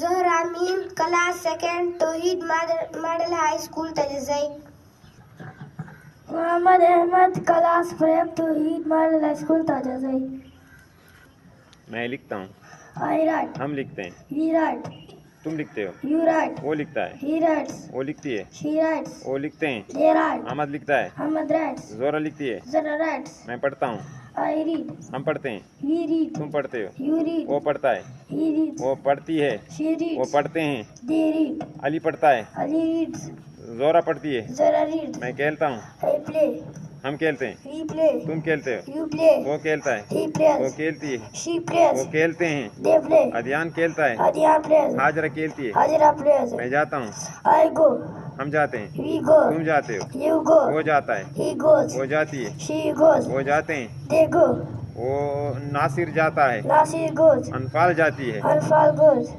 Zohra Amin, class second, Tawheed Model High School, Tajazai. Muhammad Ahmad, class 5, Tawheed Model High School, Tajazai. मैं लिखता हूँ, I write, हम लिखते हैं, we write, तुम लिखते हो, you write, वो लिखता है, he writes, वो लिखती है, she writes, वो लिखते हैं, they write, अहमद लिखता है, Ahmad writes, जोरा लिखती है, Zara writes, मैं पढ़ता हूँ, I read, हम पढ़ते हैं, we read, तुम पढ़ते हो, you read, वो पढ़ता है, he reads, वो पढ़ती है, she वो reads, पढ़ते हैं, they read, अली पढ़ता है, Ali reads, जोरा पढ़ती है, Zara reads, मैं खेलता हूँ, I play, हम खेलते हैं, we play, तुम खेलते हो, you play, वो खेलता है, he वो plays, खेलती है, she वो plays, खेलते हैं, they play, अदियान खेलता है, Adiya plays, हाजरा खेलती है, Hajra plays, मैं जाता हूँ, I go, हम जाते हैं, we go, तुम जाते हो, you go, वो जाता है, he goes, वो जाती है, she goes, वो जाते हैं, they go, वो नासिर जाता है, Nasir goes, अनफाल जाती है, Anfal goes,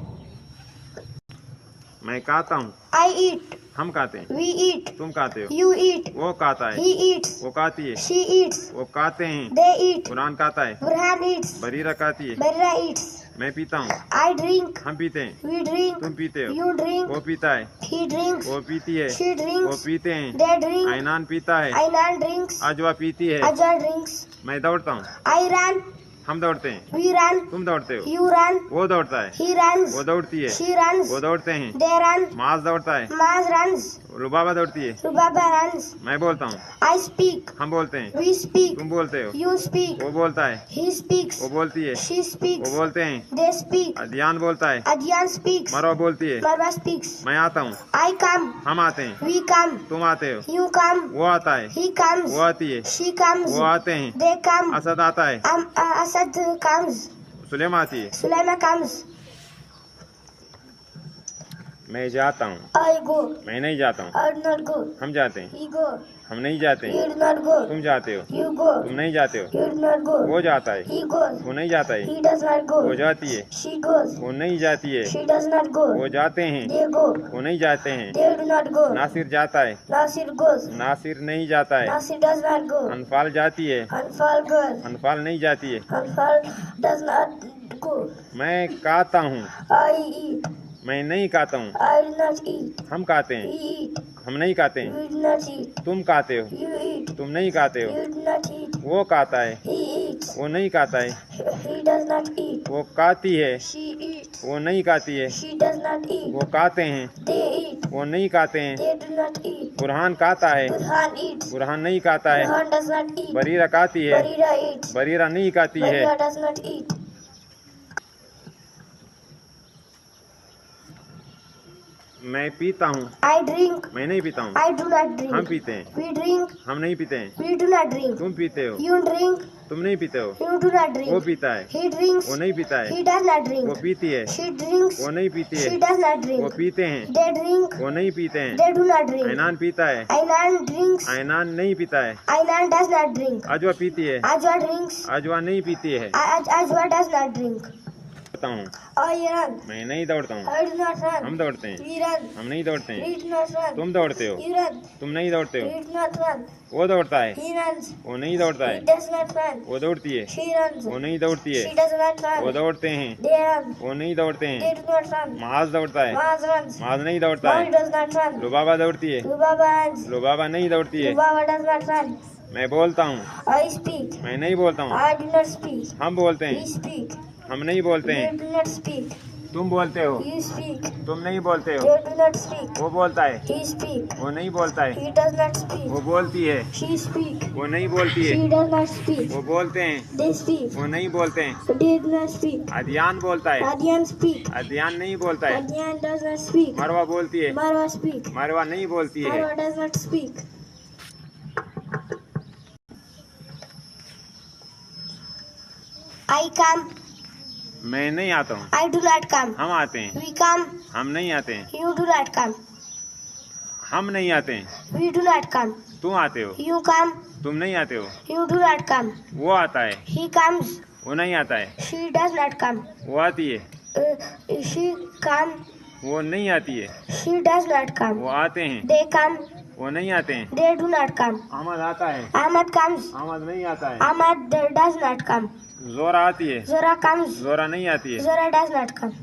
मैं खाता हूँ, I eat, हम खाते हैं, we eat, तुम खाते हो, you eat, वो खाता है, he eats, वो खाती है, she eats, वो खाते हैं, they eat, कुरान खाता है, Burhan eats, बरीरा खाती है, Barra eats, मैं पीता हूँ, I drink, हम पीते हैं, we drink, तुम पीते हो, you drink, वो पीता है, he drinks, वो पीती है, she वो drinks, पीते हैं, they drink, ऐनान पीता है, Ainan drinks, अजवा पीती है, Ajwa drinks, मैं दौड़ता हूँ, I run, हम दौड़ते हैं, we run, तुम दौड़ते हो, you run, वो दौड़ता है, he runs, वो दौड़ती है, she runs, वो दौड़ते हैं, they run, माज दौड़ता है, Maz runs, रुबाबा दौड़ती है, Rubaba runs, मैं बोलता हूँ, I speak, हम बोलते हैं, we speak, तुम बोलते हो, you speak, वो बोलता है, he speaks, वो बोलती है, she speaks, वो बोलते हैं, they speak, अदियान बोलता है, Adyan speaks, मरवा बोलती है, Marwa speaks, मैं आता हूँ, I come, हम आते हैं, we come, तुम आते हो, you come, वो आता है, he comes, वो आती है, she comes, वो आते हैं, they come, असद आता है, Asad comes, सुलेमा आती है, Sulaima comes, मैं जाता हूँ, I go, मैं नहीं जाता हूँ, I do not go, हम जाते हैं, he go, हम नहीं जाते हैं, you do not go, तुम जाते हो, you go, तुम नहीं जाते हो, you do not go, वो जाता है, he goes, वो नहीं जाता है, he does not go, वो जाती है, she goes, वो नहीं जाती है, she does not go, वो जाते हैं, they go, वो नहीं जाते हैं, they do not go, Nasir जाता है, Nasir goes, नासिर नहीं जाता है, Nasir does not go, अनफाल जाती है, Anfal goes, अनफाल नहीं जाती है, Anfal does not go, मैं खाता हूँ, I eat, मैं नहीं खाता हूँ, I do not eat, हम खाते हैं, he eat, हम नहीं खाते हैं, you do not eat, तुम खाते हो, you eat, तुम नहीं खाते हो, you do not eat, वो खाता है, he eats, वो नहीं खाता है, he does not eat, वो खाती है, she eats, वो नहीं खाती है, she does not eat, वो खाते हैं, they eat, वो नहीं खाते हैं, they do not eat, Burhan खाता है, Burhan eats, बुरहान नहीं खाता है, Burhan does not eat, Bareera खाती है, Barira eats, बरीरा नहीं खाती है, Barira does not eat, मैं पीता हूँ, I drink, मैं नहीं पीता हूँ, I do not हम drink, पीते हैं, we drink, हम नहीं पीते हैं, we do not drink, तुम पीते हो, you drink, तुम नहीं पीते हो, you do not वो drink, पीता है, he drinks, वो नहीं पीता है, he does not वो drink, पीती है, she drinks, वो नहीं पीती she है, does not वो drink, पीते हैं, they drink, वो नहीं पीते हैं, they do not drink, ऐनान पीता है, Ainan drinks, ऐनान नहीं पीता है, Ainan does not drink, अजवा पीती है, Ajwa drinks, अजवा नहीं पीती है, Ajwa does not drink, दौड़ता हूँ, I run, मैं नहीं दौड़ता हूँ, I do not run, हम दौड़ते हैं, we run, हम नहीं दौड़ते हैं, we do not run, तुम दौड़ते हो, you run, तुम नहीं दौड़ते हो, we do not run, वो दौड़ता है, he runs, वो नहीं दौड़ता he है, does not run, वो दौड़ती है, she runs, वो नहीं दौड़ती she है, does not वो run, दौड़ते हैं, they run, वो नहीं दौड़ते they हैं, do not run, माज दौड़ता है, Maz runs, माज नहीं दौड़ता Maz है, does not run, लुबाबा दौड़ती है, Lubaba runs, लुबाबा नहीं दौड़ती है, Lubaba does not run, मैं बोलता हूँ, I speak, मैं नहीं बोलता हूँ, I do not speak, हम बोलते we हैं, speak, हम नहीं बोलते you हैं, do not speak, तुम बोलते हो, you speak, तुम नहीं बोलते हो, you do not speak, वो बोलता है, he speak, वो नहीं बोलता है, he does not speak, वो बोलती है, she speak, वो नहीं बोलती है, she does not speak, वो बोलते हैं, they speak, वो नहीं बोलते हैं, they do not speak, Adiyan बोलता है, Adyan speak, अदियान नहीं बोलता है, Adyan does not speak, मरवा बोलती है, Marwa speak, मरवा नहीं बोलती है, Marwa does not speak, I come, मैं नहीं आता हूँ, I do not come, हम आते हैं, we come, हम नहीं आते हैं, you do not come, हम नहीं आते हैं, we do not come, तुम आते हो, you come, तुम नहीं आते हो, you do not come, वो आता है, he comes, वो नहीं आता है, she does not come, वो आती है, she come, वो नहीं आती है, she does not come, वो आते हैं, they come, वो नहीं आते हैं, they do not come, Ahmad आता है, Ahmad comes, अहमद नहीं आता है, Ahmad does not come, जोरा आती है, Zora comes, जोरा नहीं आती है, Zora does not come.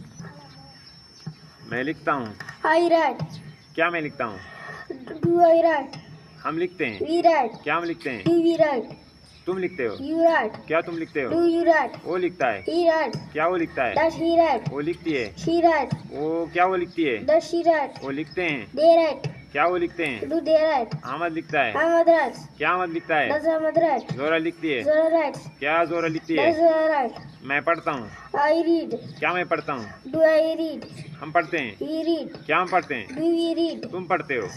मैं लिखता हूँ। I write. क्या मैं लिखता हूँ? Do I write? हम लिखते हैं। We write. क्या हम लिखते हैं? Do we write? तुम लिखते हो। You write. क्या तुम लिखते हो? Do you write? वो लिखता है। He write. क्या वो लिखता है? Does he write? वो लिखती है। She write. वो क्या वो लिखती है? Does she write? वो लिखते हैं। They write. क्या वो लिखते हैं? Do they write? अहमद लिखता है। Ahmad writes. क्या अहमद लिखता है? Does Ahmad write? जोरा लिखती है। Zora writes. क्या जोरा लिखती है? Does Zora write? मैं पढ़ता हूँ। I read. क्या मैं पढ़ता हूँ? Do I read? हम पढ़ते हैं। We read. क्या हम पढ़ते हैं? Do we read? तुम पढ़ते हो।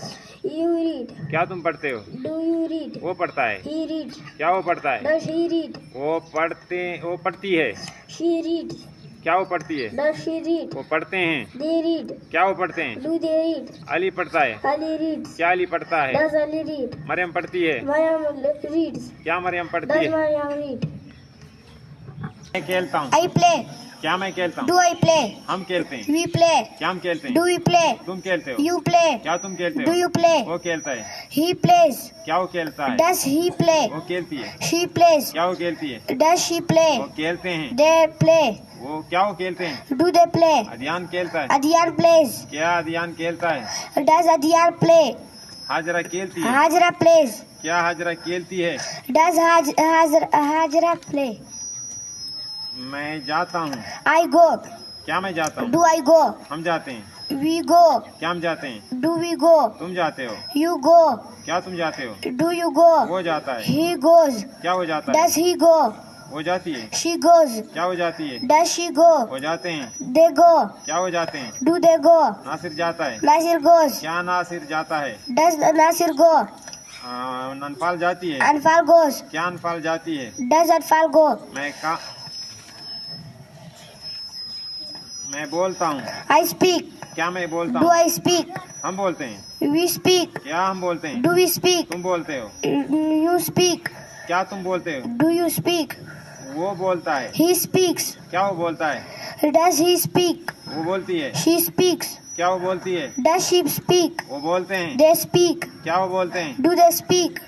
You read. क्या तुम पढ़ते हो? Do you read? वो पढ़ता है। He reads. क्या वो पढ़ता है? Does he read? वो पढ़ती है। She reads. क्या वो पढ़ती है? Does she read? वो पढ़ते हैं। They read. क्या वो पढ़ते हैं? Do they read? अली पढ़ता है। Ali reads. क्या अली पढ़ता है? Does Ali read? मरियम पढ़ती है। Mayam reads. क्या मरियम पढ़ती Does है? Mayam read? मैं खेलता हूँ। I play. क्या मैं खेलता Do हूँ? I play? हम खेलते हैं। We play. क्या हम खेलते Do हैं? we play? तुम खेलते हो। You play. क्या तुम खेलते Do हो? you play? वो खेलता है। He plays. क्या वो खेलता है? Does he play? वो खेलती है। She plays. क्या वो खेलती है? Does she play? वो खेलते हैं। They play. वो क्या वो खेलते हैं? Do they play? अदियान खेलता है। Adyan plays. क्या अदियान खेलता है? Does Adyan play? हाजरा खेलती है। Hajra plays. क्या हाजरा खेलती है? Does Hajra play? मैं जाता हूँ। I go. क्या मैं जाता हूँ? Do I go? हम जाते हैं। We go. क्या हम जाते हैं? Do we go? तुम जाते हो। You go. क्या तुम जाते हो? Do you go? वो जाता है। He goes. क्या वो जाता है? Does he go? वो जाती है। She goes. क्या वो जाती है? Does she go? वो जाते हैं। They go. क्या वो जाते हैं? Do they go? नासिर जाता है। Nasir goes. क्या नासिर जाता है? Does Nasir go? अनफाल जाती है। Anfal goes. क्या अनफाल जाती है? Does Anfal go? मैं बोलता हूँ। I speak. क्या मैं बोलता Do हूँ? I speak? हम बोलते हैं। We speak. क्या हम बोलते हैं? Do we speak? तुम बोलते हो। You speak. क्या तुम बोलते हो? Do you speak? वो बोलता है। He speaks. क्या वो बोलता है? Does he speak? वो बोलती है। She speaks. क्या वो बोलती है? Does she speak? वो बोलते हैं। They speak. क्या वो बोलते हैं? Do they speak?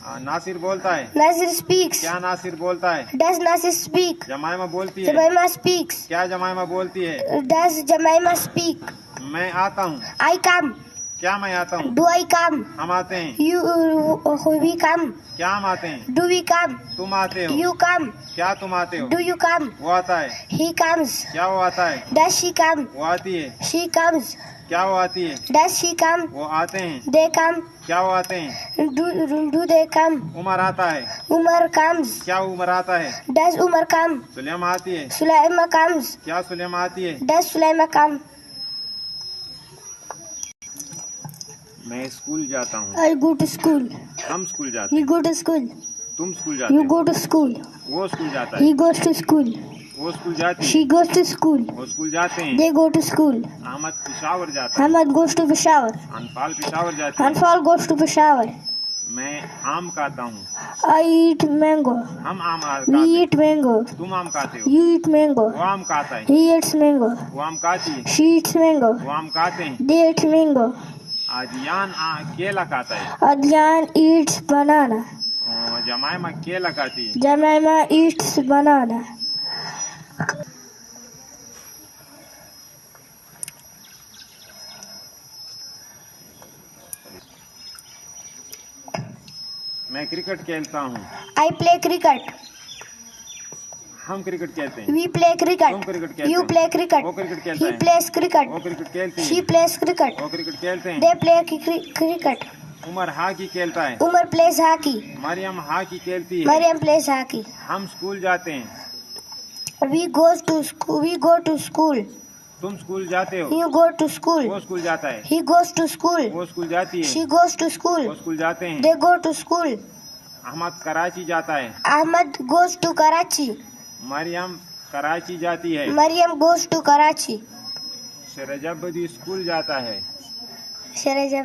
नासिर बोलता है। Nasir speaks. क्या नासिर बोलता है? Does Nasir speak? जमाइमा बोलती है। Jemima speaks. क्या जमाइमा बोलती है? Does Jemima speak? मैं आता हूँ। I come. क्या मैं आता हूँ? Do I come? हम आते हैं। We come. क्या हम आते हैं? Do we come? तुम आते हो। You come. क्या तुम आते हो? Do you come? वो आता है। He comes. क्या वो आता है? Does she come? वो आती है। She comes. क्या वो आती है? Does she come? वो आते हैं। They come. क्या वो आते हैं? Do they come? उमर आता है। Umar comes. क्या उमर आता है? Does Umar come? सुलेमा आती है। Sulaima comes. क्या सुलेमा आती है? Does Sulaima come? मैं स्कूल जाता हूँ। I go to school. हम स्कूल जाते He हैं। go to school. तुम स्कूल जाते You हो। go to school. वो स्कूल जाता है। He goes to school. वो स्कूल जाती है। She goes to school. वो स्कूल जाते हैं। They go to school. Ahmad Peshawar जाता है। Ahmad goes to Peshawar. अनफाल पिशावर जाती है। Anfal goes to Peshawar. मैं आम खाता हूँ। I eat mango. हम आम We खाते हैं। eat mango. तुम आम खाते हो। You eat mango. वो आम खाता है। He eats mango. वो आम खाती है। She eats mango. वो आम खाते हैं। They eat mango. आदियान केला खाता है। Adyan eats banana. जमाइमा केला खाती है। Jemima eats banana. मैं क्रिकेट खेलता हूँ। I play cricket. हम क्रिकेट खेलते हैं। We play cricket. तुम क्रिकेट खेलते You हो। play cricket. वो क्रिकेट खेलता He है। plays cricket. वो क्रिकेट खेलती She है। plays cricket. वो क्रिकेट खेलते हैं। They play cricket. Umar hockey खेलता है। Umar plays hockey. Mariam hockey खेलती है। Mariam plays hockey. हम स्कूल जाते हैं। We go to school. तुम स्कूल जाते हो। You go to school. वो स्कूल जाता है। He goes to school. वो स्कूल जाती है। She goes to वो school. स्कूल जाते हैं। They go to school. Ahmad Karachi जाता है। Ahmad goes to Karachi. Maryam Karachi जाती है। Mariam goes to Karachi. शरजबदी स्कूल जाता है। Sharajah